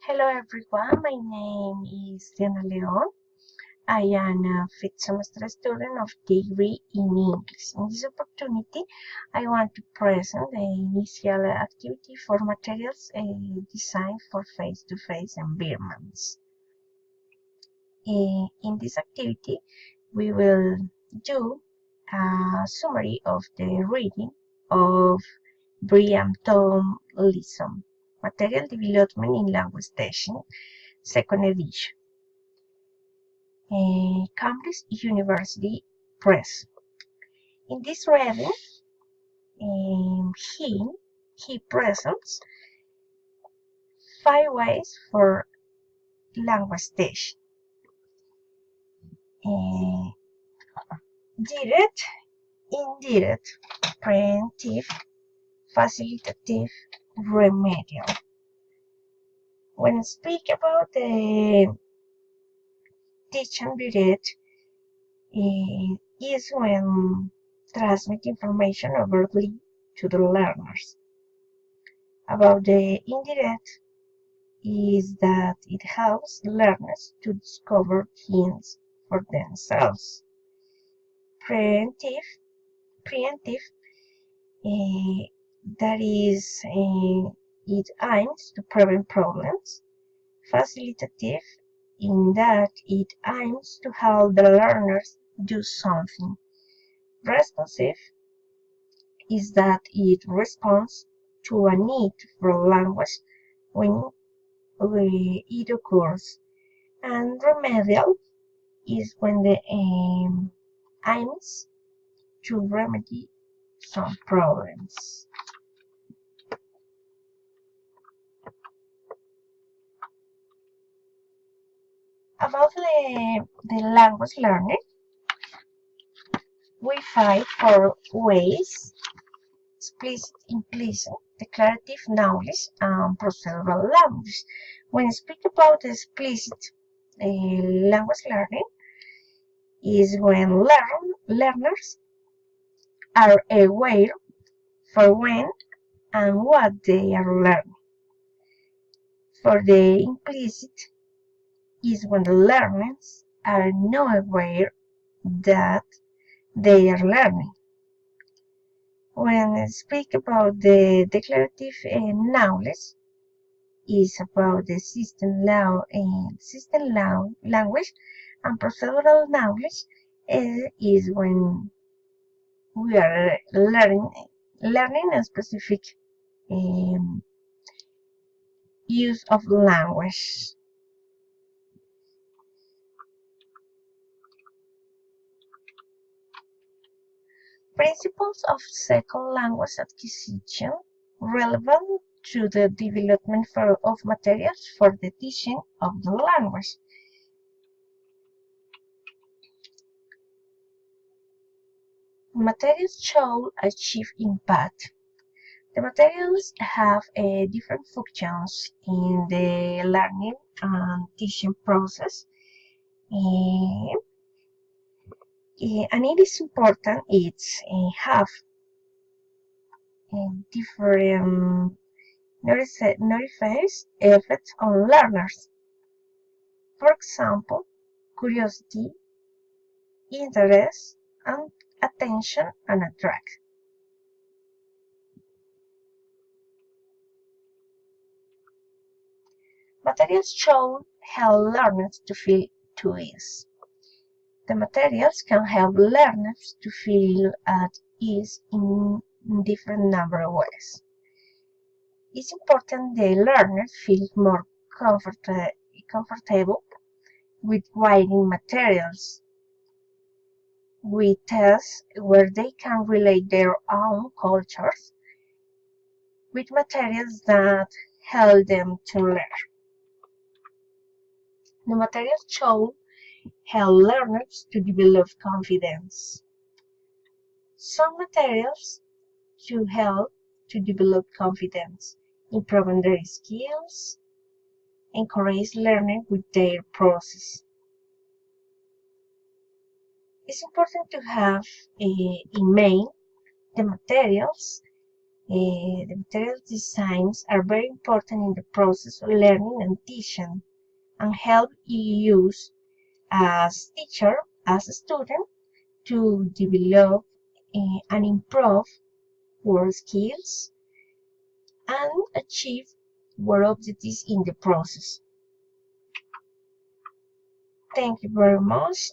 Hello everyone, my name is Diana Leon. I am a fifth semester student of degree in English. In this opportunity, I want to present the initial activity for materials designed for face-to-face environments. In this activity, we will do a summary of the reading of Brian Tom Leeson, Material Development in Language Teaching, second edition. Cambridge University Press. In this reading, he presents 5 ways for language teaching: direct, indirect, preemptive, facilitative, remedial. When speak about the teaching direct, is when transmit information overtly to the learners. About the indirect is that it helps learners to discover hints for themselves. Preemptive, that is, it aims to prevent problems. Facilitative, in that it aims to help the learners do something. Responsive is that it responds to a need for language when it occurs. And remedial is when the aim aims to remedy some problems. About the language learning, we find 4 ways: explicit, implicit, declarative knowledge, and procedural language. When we speak about explicit language learning, is when learners are aware for when and what they are learning. For the implicit is when the learners are not aware that they are learning. When I speak about the declarative knowledge, is about the system language, and procedural knowledge is when we are learning a specific use of language. Principles of second language acquisition relevant to the development of materials for the teaching of the language. Materials should achieve impact. The materials have different functions in the learning and teaching process. And it is important it's have different notifies effects on learners. For example, curiosity, interest, and attention and attract. Materials should help learners to feel at ease. The materials can help learners to feel at ease in different number of ways. It's important the learners feel more comfortable with writing materials, with tests where they can relate their own cultures, with materials that help them to learn. The materials should help learners to develop confidence. Some materials should help to develop confidence, improving their skills, encourage learning with their process. It's important to have in mind the materials The material designs are very important in the process of learning and teaching, and help you use as teacher, as a student, to develop and improve work skills and achieve work objectives in the process. Thank you very much.